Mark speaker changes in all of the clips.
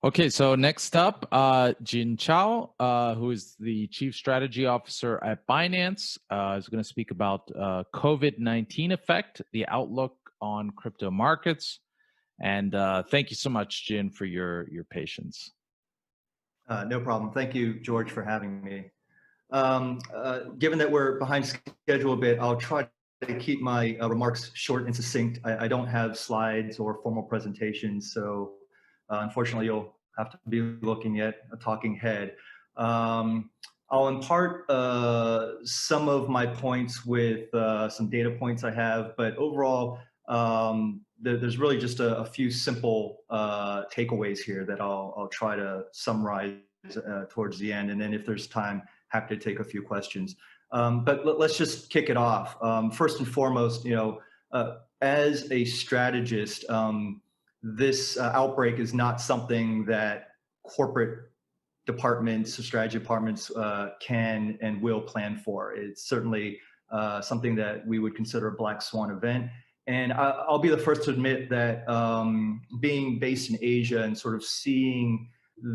Speaker 1: Okay, so next up, Chao, who is the Chief Strategy Officer at Binance, is going to speak about COVID-19 effect, the outlook on crypto markets. And thank you so much, Jin, for your patience.
Speaker 2: No problem. Thank you, George, for having me. Given that we're behind schedule a bit, I'll try to keep my remarks short and succinct. I don't have slides or formal presentations, so unfortunately, you'll have to be looking at a talking head. I'll impart some of my points with some data points I have, but overall, there's really just a few simple takeaways here that I'll try to summarize towards the end, and then if there's time, happy to take a few questions. But let's just kick it off. First and foremost, as a strategist, this outbreak is not something that corporate departments, strategy departments can and will plan for. It's certainly something that we would consider a Black Swan event. And I'll be the first to admit that being based in Asia and sort of seeing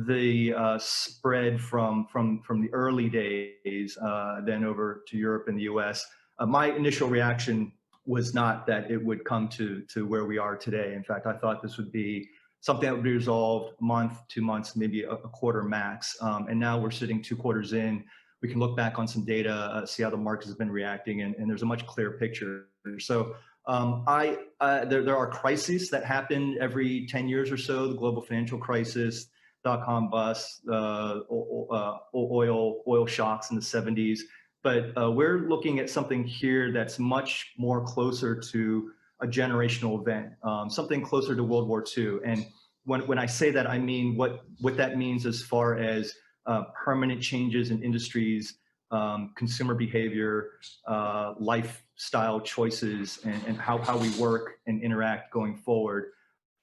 Speaker 2: the spread from the early days, then over to Europe and the US, my initial reaction was not that it would come to where we are today. In fact, I thought this would be something that would be resolved month, 2 months, maybe a quarter max. And now we're sitting 2 quarters in. We can look back on some data, see how the market has been reacting, and there's a much clearer picture. So there are crises that happen every 10 years or so: the global financial crisis, dot-com bust, oil shocks in the 70s. But we're looking at something here that's much more closer to a generational event, something closer to World War II. And when I say that, I mean what that means as far as permanent changes in industries, consumer behavior, lifestyle choices, and how we work and interact going forward.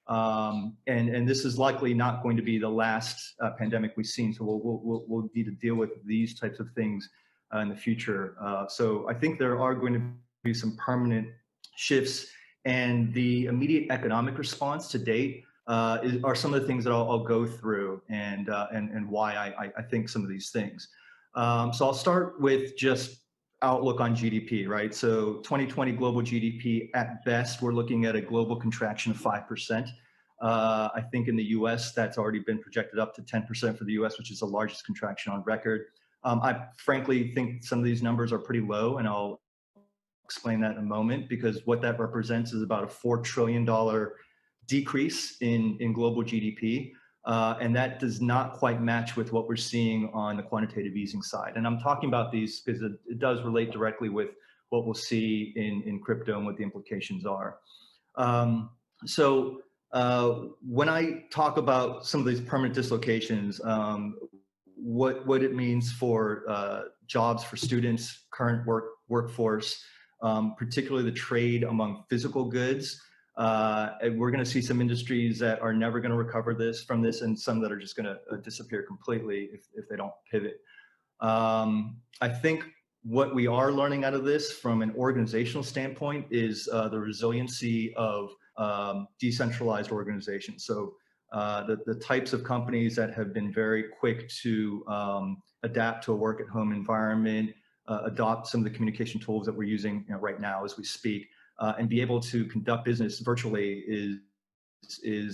Speaker 2: And this is likely not going to be the last pandemic we've seen. So we'll need to deal with these types of things in the future. So I think there are going to be some permanent shifts, and the immediate economic response to date are some of the things that I'll go through and why I think some of these things. So I'll start with just outlook on GDP, right? So 2020 global GDP, at best, we're looking at a global contraction of 5%. I think in the US, that's already been projected up to 10% for the US, which is the largest contraction on record. I frankly think some of these numbers are pretty low, and I'll explain that in a moment, because what that represents is about a $4 trillion decrease in global GDP. And that does not quite match with what we're seeing on the quantitative easing side. And I'm talking about these because it does relate directly with what we'll see in crypto and what the implications are. So when I talk about some of these permanent dislocations, what it means for jobs for students, current workforce, particularly the trade among physical goods. We're going to see some industries that are never going to recover from this, and some that are just going to disappear completely if they don't pivot. I think what we are learning out of this from an organizational standpoint is the resiliency of decentralized organizations. So the types of companies that have been very quick to adapt to a work-at-home environment, adopt some of the communication tools that we're using right now as we speak, and be able to conduct business virtually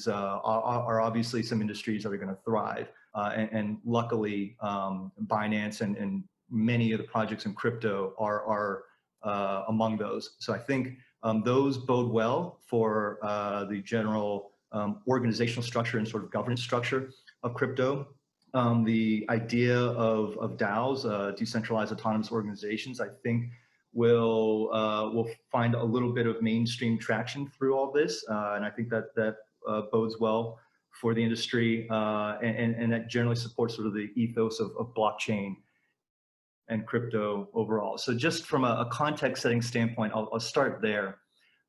Speaker 2: are obviously some industries that are going to thrive. And luckily, Binance and many of the projects in crypto are among those. So I think those bode well for the general organizational structure and sort of governance structure of crypto. The idea of DAOs, decentralized autonomous organizations, I think will find a little bit of mainstream traction through all this, and I think that bodes well for the industry, and that generally supports sort of the ethos of blockchain and crypto overall. So just from a context-setting standpoint, I'll start there,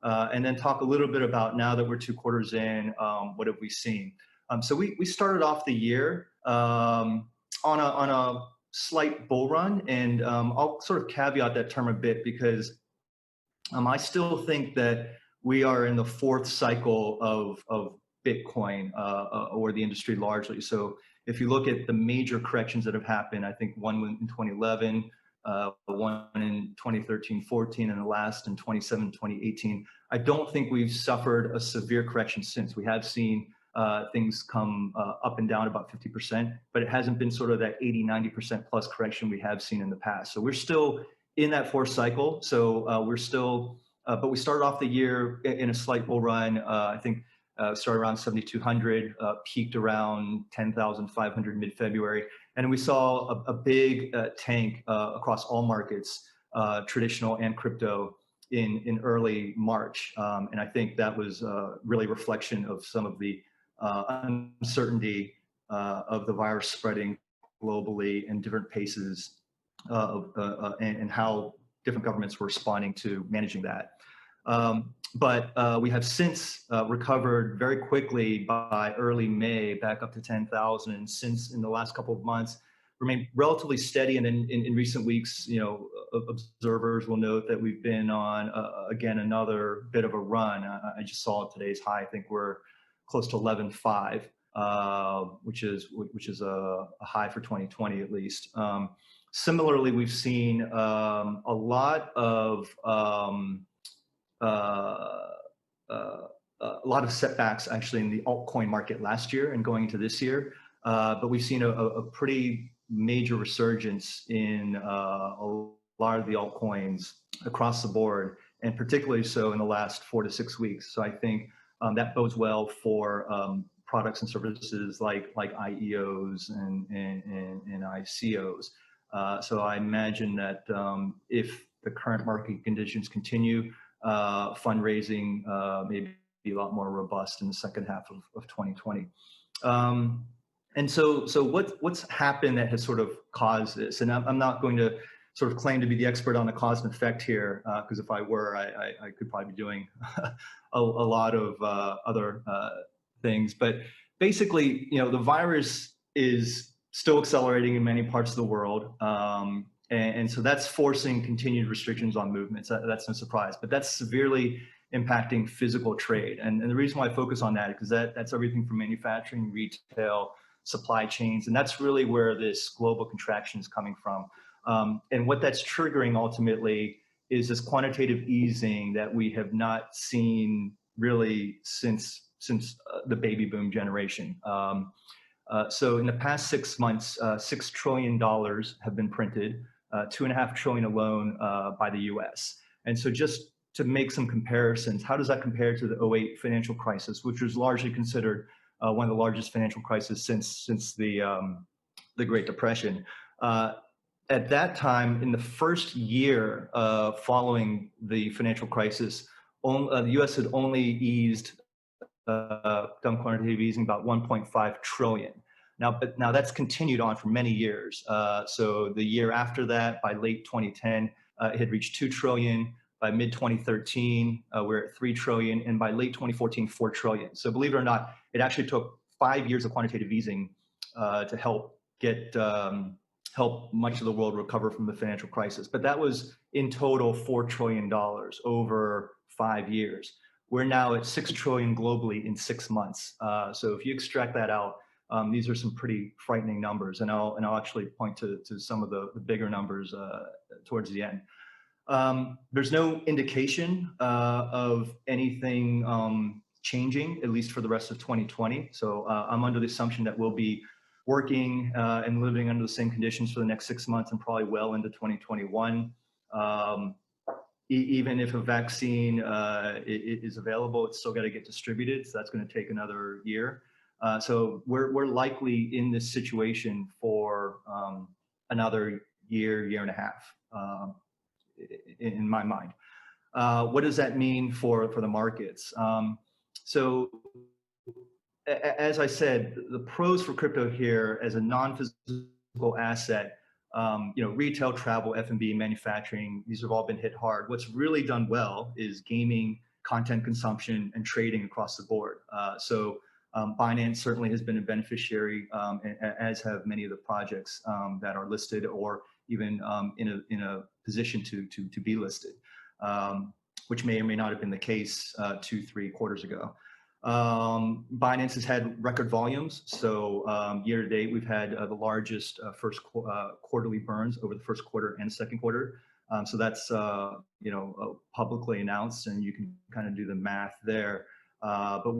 Speaker 2: and then talk a little bit about, now that we're 2 quarters in, what have we seen? So we started off the year on a slight bull run, and I'll sort of caveat that term a bit, because I still think that we are in the 4th cycle of Bitcoin or the industry largely. So if you look at the major corrections that have happened, I think one in 2011, one in 2013-14, and the last in 2017-2018. I don't think we've suffered a severe correction since. We have seen things come up and down about 50%, but it hasn't been sort of that 80-90% plus correction we have seen in the past. So we're still in that fourth cycle. So we're still, but we started off the year in a slight bull run. I think started around 7,200, peaked around 10,500 mid-February. And we saw a big tank across all markets, traditional and crypto, in early March. And I think that was really a reflection of some of the uncertainty of the virus spreading globally in different paces and how different governments were responding to managing that. But we have since recovered very quickly by early May, back up to 10,000. And since in the last couple of months, remained relatively steady. And in recent weeks, you know, observers will note that we've been on, again, another bit of a run. I just saw today's high. I think we're close to 11.5, which is a high for 2020 at least. Similarly, we've seen a lot of setbacks actually in the altcoin market last year and going into this year. But we've seen a pretty major resurgence in a lot of the altcoins across the board, and particularly so in the last 4 to 6 weeks. So I think that bodes well for products and services like IEOs and ICOs. So I imagine that if the current market conditions continue, fundraising may be a lot more robust in the second half of 2020. And so what's happened that has sort of caused this? And I'm not going to sort of claim to be the expert on the cause and effect here, because if I were, I could probably be doing a lot of other things. But basically, you know, the virus is still accelerating in many parts of the world. And so that's forcing continued restrictions on movements. That's no surprise, but that's severely impacting physical trade. And the reason why I focus on that is because that's everything from manufacturing, retail, supply chains. And that's really where this global contraction is coming from. And what that's triggering ultimately is this quantitative easing that we have not seen really since the baby boom generation. So in the past 6 months, $6 trillion have been printed, 2.5 trillion alone by the US. And so just to make some comparisons, how does that compare to the 2008 financial crisis, which was largely considered one of the largest financial crises since the Great Depression? At that time, in the first year following the financial crisis, the US had only eased, done quantitative easing about 1.5 trillion. Now that's continued on for many years. So the year after that, by late 2010, it had reached 2 trillion. By mid 2013, we're at 3 trillion. And by late 2014, 4 trillion. So believe it or not, it actually took 5 years of quantitative easing to help help much of the world recover from the financial crisis. But that was in total $4 trillion over 5 years. We're now at 6 trillion globally in 6 months. So if you extract that out, these are some pretty frightening numbers, and I'll actually point to some of the bigger numbers towards the end. There's no indication of anything changing, at least for the rest of 2020. So I'm under the assumption that we'll be working and living under the same conditions for the next 6 months and probably well into 2021. Even if a vaccine is available, it's still got to get distributed. So that's going to take another year. So we're likely in this situation for another year and a half, in my mind. What does that mean for the markets? So as I said, the pros for crypto here as a non-physical asset, retail, travel, F&B, manufacturing, these have all been hit hard. What's really done well is gaming, content consumption, and trading across the board. So Binance certainly has been a beneficiary, as have many of the projects that are listed or even in a position to be listed, which may or may not have been the case 2-3 quarters ago. Binance has had record volumes. So year to date, we've had the largest quarterly burns over the first quarter and second quarter. So that's publicly announced, and you can kind of do the math there. But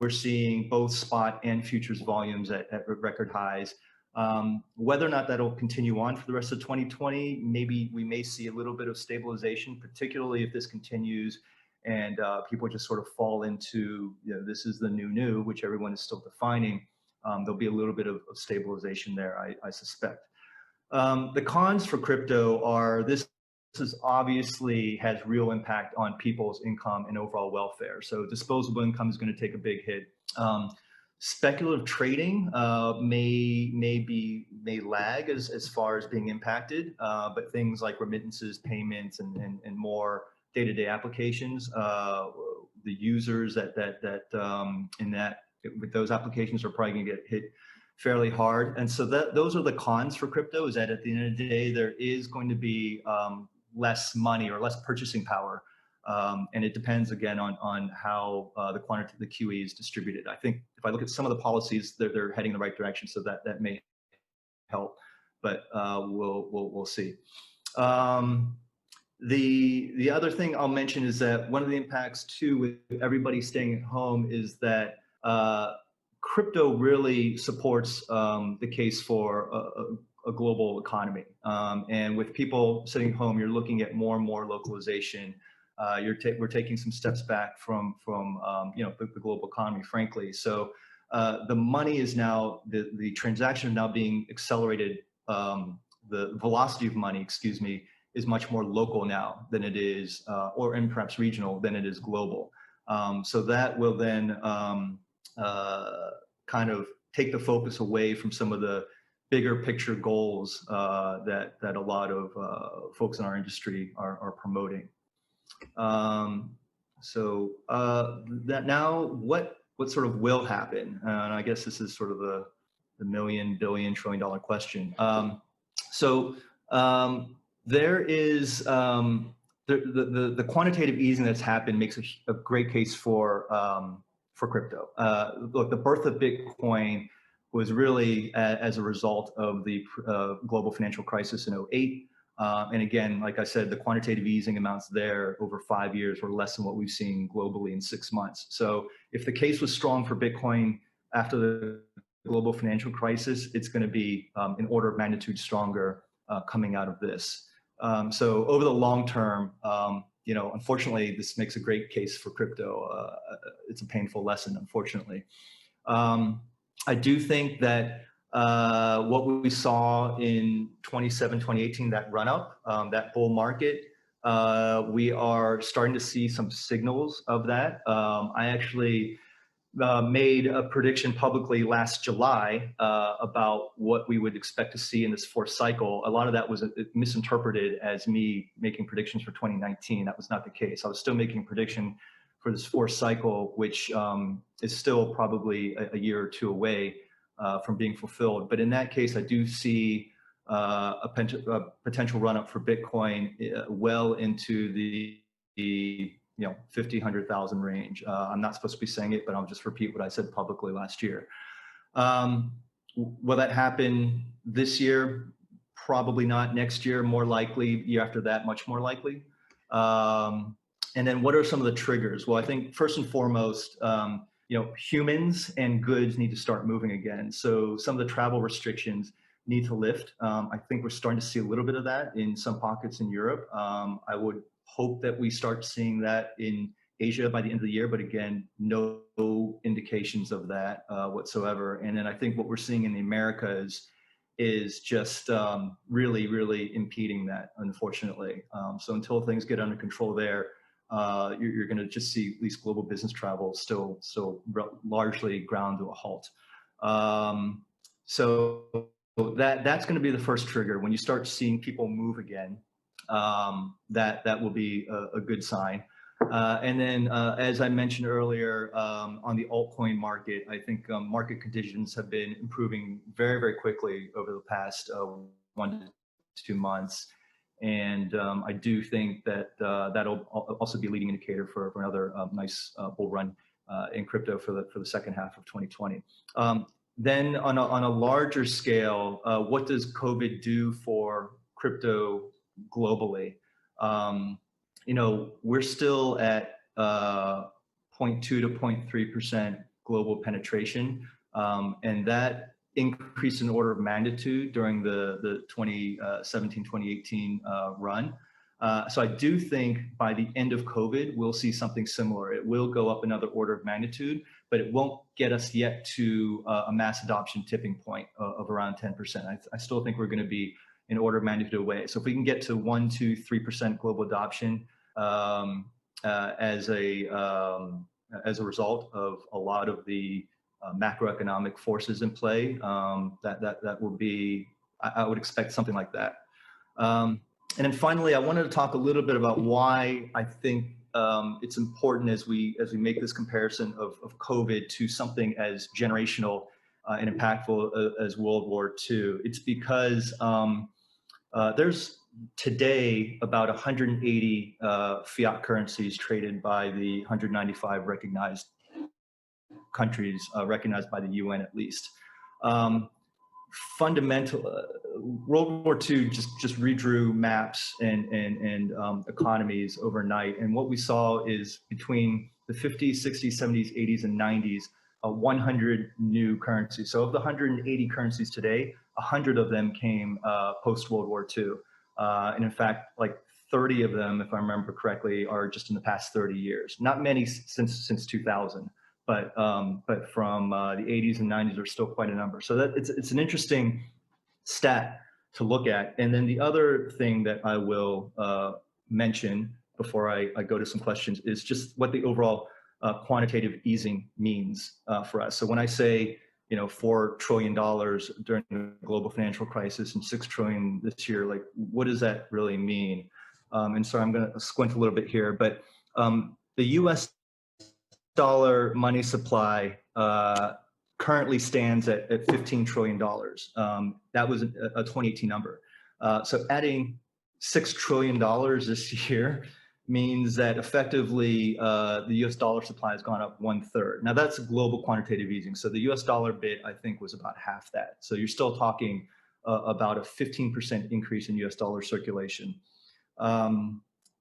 Speaker 2: we're seeing both spot and futures volumes at record highs. Whether or not that'll continue on for the rest of 2020, maybe we may see a little bit of stabilization, particularly if this continues and people just sort of fall into, this is the new, which everyone is still defining. There'll be a little bit of stabilization there, I suspect. The cons for crypto are this is obviously has real impact on people's income and overall welfare. So disposable income is going to take a big hit. Speculative trading may lag as far as being impacted, but things like remittances, payments, and more day-to-day applications, the users with those applications are probably going to get hit fairly hard. And so those are the cons for crypto, is that at the end of the day, there is going to be less money or less purchasing power. And it depends again on how the QE is distributed. I think if I look at some of the policies, they're heading in the right direction, so that may help, but we'll see. The other thing I'll mention is that one of the impacts too with everybody staying at home is that crypto really supports the case for a global economy. And with people sitting home, you're looking at more and more localization. We're taking some steps back from the global economy, frankly. So the money is now, the transaction is now being accelerated. The velocity of money, excuse me, is much more local now than it is, and perhaps regional than it is global. So that will then kind of take the focus away from some of the bigger picture goals that a lot of folks in our industry are promoting. So that now what sort of will happen? And I guess this is sort of the million, billion, $1 trillion question. There is the quantitative easing that's happened makes a great case for crypto. Look, the birth of Bitcoin was really as a result of the global financial crisis in 2008. And again, like I said, the quantitative easing amounts there over 5 years were less than what we've seen globally in 6 months. So if the case was strong for Bitcoin after the global financial crisis, it's going to be an order of magnitude stronger coming out of this. So over the long term, unfortunately, this makes a great case for crypto. It's a painful lesson, unfortunately. I do think that what we saw in 2017, 2018, that run up, that bull market, we are starting to see some signals of that. I actually made a prediction publicly last July about what we would expect to see in this fourth cycle. A lot of that was misinterpreted as me making predictions for 2019. That was not the case. I was still making a prediction for this fourth cycle, which is still probably a year or two away from being fulfilled. But in that case, I do see a potential run up for Bitcoin well into the 50, 100,000 range. I'm not supposed to be saying it, but I'll just repeat what I said publicly last year. Will that happen this year? Probably not. Next year, more likely. Year after that, much more likely. And then what are some of the triggers? Well, I think first and foremost, humans and goods need to start moving again. So some of the travel restrictions need to lift. I think we're starting to see a little bit of that in some pockets in Europe. I would hope that we start seeing that in Asia by the end of the year, but again, no indications of that whatsoever. And then I think what we're seeing in the Americas is just really, really impeding that, unfortunately. So until things get under control there, you're going to just see at least global business travel still largely ground to a halt. So that's going to be the first trigger. When you start seeing people move again, that will be a good sign. And then, as I mentioned earlier, on the altcoin market, I think market conditions have been improving very, very quickly over the past 1 to 2 months. And I do think that that'll also be a leading indicator for another nice bull run in crypto for the second half of 2020. Then on a larger scale, what does COVID do for crypto globally? We're still at 0.2 to 0.3% global penetration, and that increased in order of magnitude during the 2017-2018 run. So I do think by the end of COVID, we'll see something similar. It will go up another order of magnitude, but it won't get us yet to a mass adoption tipping point of around 10%. I still think we're going to be an order of magnitude away. So if we can get to 1, 2, 3% global adoption as a result of a lot of the macroeconomic forces in play, that will be, I would expect something like that. And then finally, I wanted to talk a little bit about why I think it's important as we make this comparison of COVID to something as generational and impactful as World War II. It's because there's today about 180 fiat currencies traded by the 195 recognized countries, recognized by the UN at least. Fundamental World War II just redrew maps and economies overnight, and what we saw is between the 50s, 60s, 70s, 80s, and 90s, 100 new currencies. So of the 180 currencies today, 100 of them came post World War II, and in fact, like 30 of them, if I remember correctly, are just in the past 30 years. Not many since 2000. But from the 80s and 90s, there's still quite a number. So that it's an interesting stat to look at. And then the other thing that I will mention before I go to some questions is just what the overall quantitative easing means for us. So when I say, $4 trillion during the global financial crisis and $6 trillion this year, like, what does that really mean? And so I'm going to squint a little bit here, but the U.S. dollar money supply currently stands at $15 trillion. That was a 2018 number. So adding $6 trillion this year means that effectively the US dollar supply has gone up 1/3. Now that's global quantitative easing. So the US dollar bit, I think, was about half that. So you're still talking about a 15% increase in US dollar circulation.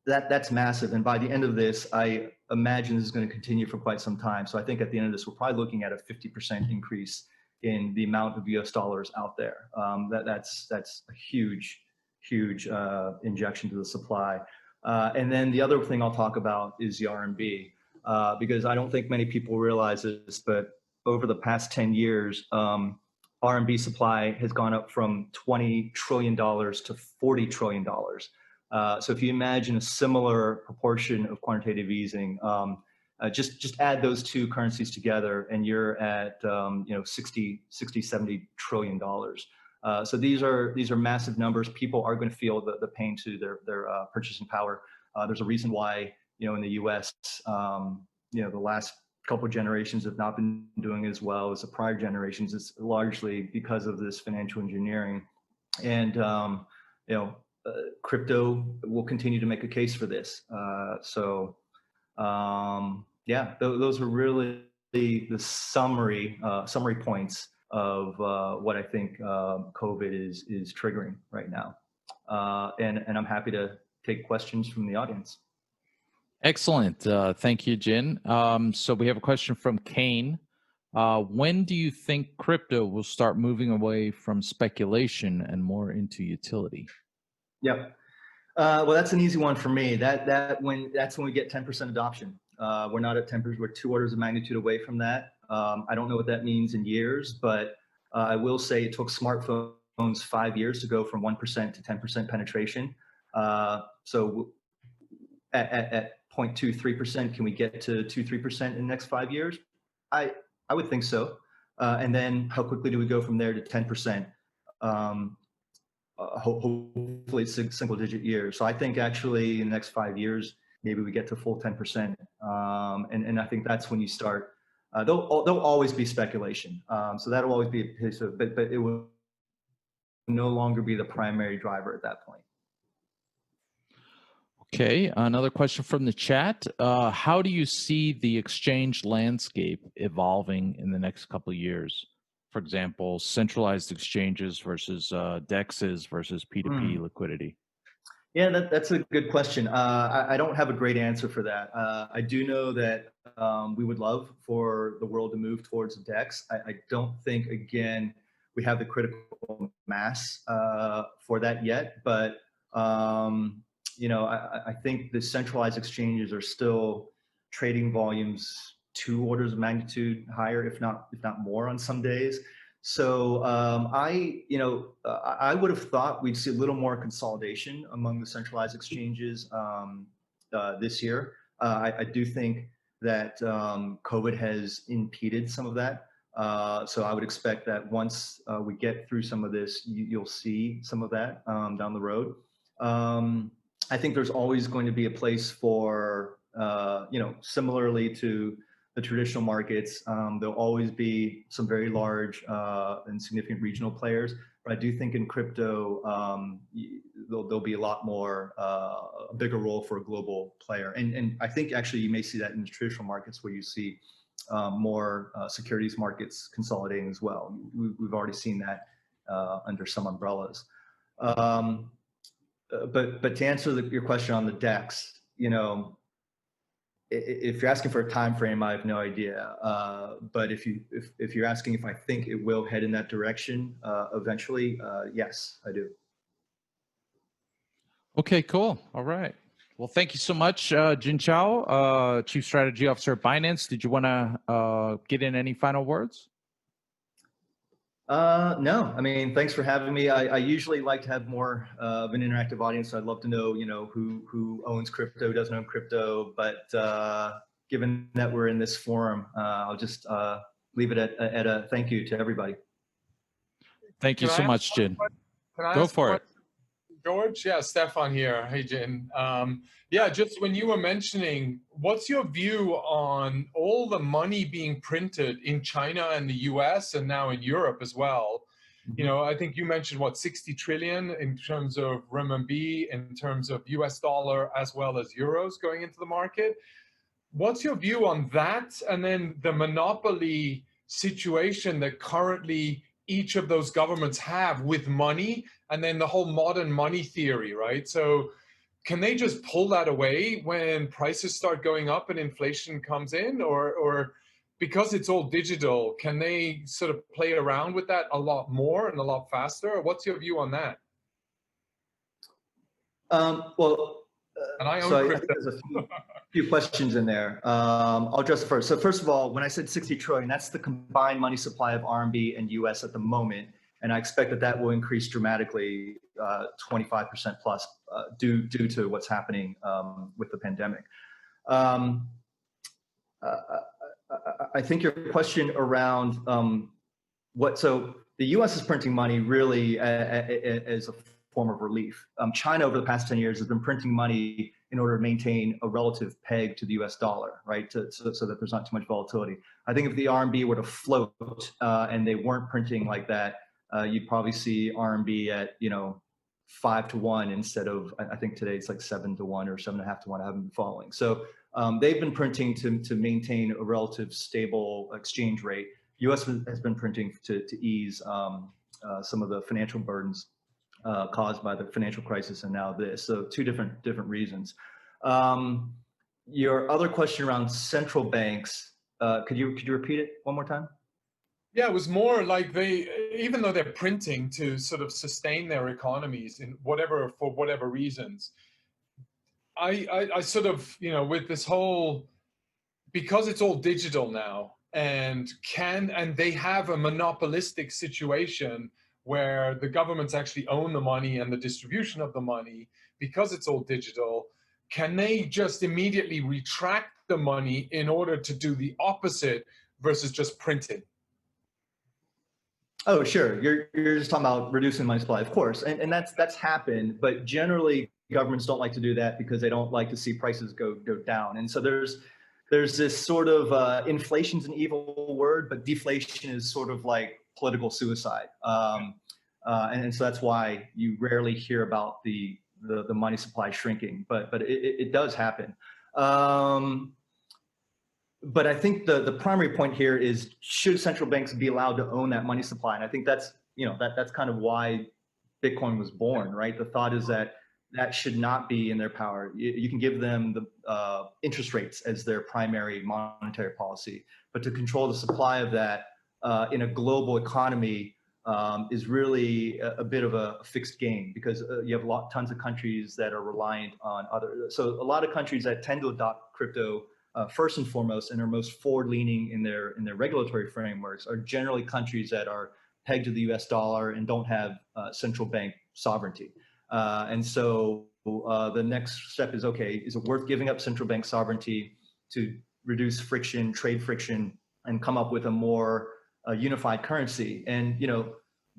Speaker 2: That's massive. And by the end of this, I imagine this is going to continue for quite some time. So I think at the end of this, we're probably looking at a 50% increase in the amount of US dollars out there. That's a huge injection to the supply. And then the other thing I'll talk about is the RMB, because I don't think many people realize this, but over the past 10 years, RMB supply has gone up from $20 trillion to $40 trillion. So if you imagine a similar proportion of quantitative easing, just add those two currencies together and you're at 60, 70 trillion dollars. So these are massive numbers. People are going to feel the pain to their purchasing power. There's a reason why in the US the last couple of generations have not been doing as well as the prior generations. It's largely because of this financial engineering, and crypto will continue to make a case for this. Yeah, those are really the summary points of what I think COVID is triggering right now. And I'm happy to take questions from the audience.
Speaker 1: Excellent. Thank you, Jin. So we have a question from Kane. When do you think crypto will start moving away from speculation and more into utility?
Speaker 2: Yep. Well, that's an easy one for me. That's when we get 10% adoption. We're not at 10%. We're 2 orders of magnitude away from that. I don't know what that means in years, but I will say it took smartphones 5 years to go from 1% to 10% penetration. So at 0.23%, can we get to 2-3% in the next 5 years? I would think so. And then how quickly do we go from there to 10%? Hopefully it's single digit years. So I think actually in the next 5 years, maybe we get to full 10%. And I think that's when you start, there'll always be speculation. So that'll always be a piece of, but it will no longer be the primary driver at that point.
Speaker 1: Okay, another question from the chat. How do you see the exchange landscape evolving in the next couple of years? For example, centralized exchanges versus DEXs versus P2P
Speaker 2: Hmm.
Speaker 1: liquidity.
Speaker 2: Yeah, that's a good question. I don't have a great answer for that. I do know that we would love for the world to move towards DEX. I don't think, again, we have the critical mass for that yet. But I think the centralized exchanges are still trading volumes 2 orders of magnitude higher, if not more, on some days. So I would have thought we'd see a little more consolidation among the centralized exchanges this year. I do think that COVID has impeded some of that. So I would expect that once we get through some of this, you'll see some of that down the road. I think there's always going to be a place for, similarly to the traditional markets, there'll always be some very large and significant regional players. But I do think in crypto, there'll be a lot more, a bigger role for a global player. And I think actually you may see that in the traditional markets where you see more securities markets consolidating as well. We've already seen that under some umbrellas. But to answer your question on the DEX, if you're asking for a time frame, I have no idea. But if you're asking if I think it will head in that direction eventually, yes, I do.
Speaker 1: Okay, cool. All right. Well, thank you so much, Jin Chao, Chief Strategy Officer at Binance. Did you want to get in any final words?
Speaker 2: No, I mean, thanks for having me. I usually like to have more of an interactive audience. So I'd love to know, who owns crypto, who doesn't own crypto. But given that we're in this forum, I'll just leave it at a thank you to everybody.
Speaker 1: Thank you so much, Jin.
Speaker 3: Can I
Speaker 1: Go
Speaker 3: ask
Speaker 1: for it.
Speaker 3: George? Yeah, Stefan here. Hey, Jin. Yeah, just when you were mentioning, what's your view on all the money being printed in China and the US and now in Europe as well? I think you mentioned, 60 trillion in terms of renminbi, in terms of US dollar, as well as euros going into the market. What's your view on that? And then the monopoly situation that currently each of those governments have with money, and then the whole modern money theory, right? So can they just pull that away when prices start going up and inflation comes in? Or because it's all digital, can they sort of play around with that a lot more and a lot faster? What's your view on that?
Speaker 2: Well,
Speaker 3: And I own
Speaker 2: so I
Speaker 3: crypto.
Speaker 2: think there's a few questions in there. I'll address it first. So first of all, when I said 60 trillion, that's the combined money supply of RMB and US at the moment. And I expect that will increase dramatically, 25% plus, due to what's happening with the pandemic. I think your question around so the US is printing money really as a form of relief. China over the past 10 years has been printing money in order to maintain a relative peg to the US dollar, right? So that there's not too much volatility. I think if the RMB were to float and they weren't printing like that, you'd probably see RMB at 5 to 1 instead of, I think today it's like 7 to 1 or 7.5 to 1. I haven't been following. So they've been printing to maintain a relative stable exchange rate. US has been printing to ease some of the financial burdens caused by the financial crisis and now this. So two different reasons. Your other question around central banks, could you repeat it one more time?
Speaker 3: Yeah, it was more like even though they're printing to sort of sustain their economies for whatever reasons, I sort of, with this whole, because it's all digital now, and they have a monopolistic situation where the governments actually own the money and the distribution of the money, because it's all digital, can they just immediately retract the money in order to do the opposite versus just printing?
Speaker 2: Oh, sure. You're just talking about reducing money supply, of course, and that's happened. But generally, governments don't like to do that because they don't like to see prices go down. And so there's this sort of inflation's an evil word, but deflation is sort of like political suicide. And so that's why you rarely hear about the the money supply shrinking, but it does happen. But I think the primary point here is, should central banks be allowed to own that money supply? And I think that's, that's kind of why Bitcoin was born, right? The thought is that should not be in their power. You can give them the interest rates as their primary monetary policy, but to control the supply of that in a global economy is really a bit of a fixed game, because you have tons of countries that are reliant on other. So a lot of countries that tend to adopt crypto first and foremost, and are most forward-leaning in their regulatory frameworks, are generally countries that are pegged to the U.S. dollar and don't have central bank sovereignty. And so the next step is, okay, is it worth giving up central bank sovereignty to reduce friction, trade friction, and come up with a more unified currency? And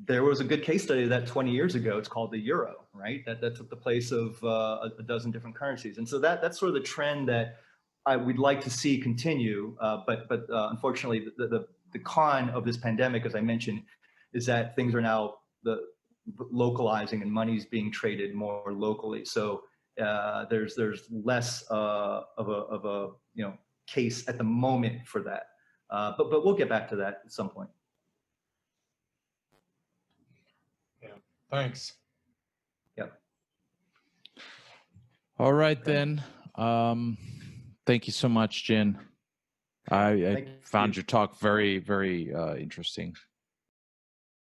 Speaker 2: there was a good case study of that 20 years ago. It's called the euro, right? That took the place of a dozen different currencies. And so that's sort of the trend that we'd like to see continue, but unfortunately, the con of this pandemic, as I mentioned, is that things are now localizing and money's being traded more locally. So there's less of a case at the moment for that, but we'll get back to that at some point.
Speaker 3: Yeah. Thanks.
Speaker 2: Yep.
Speaker 1: All right then. Thank you so much, Jin. I found your talk very, very interesting.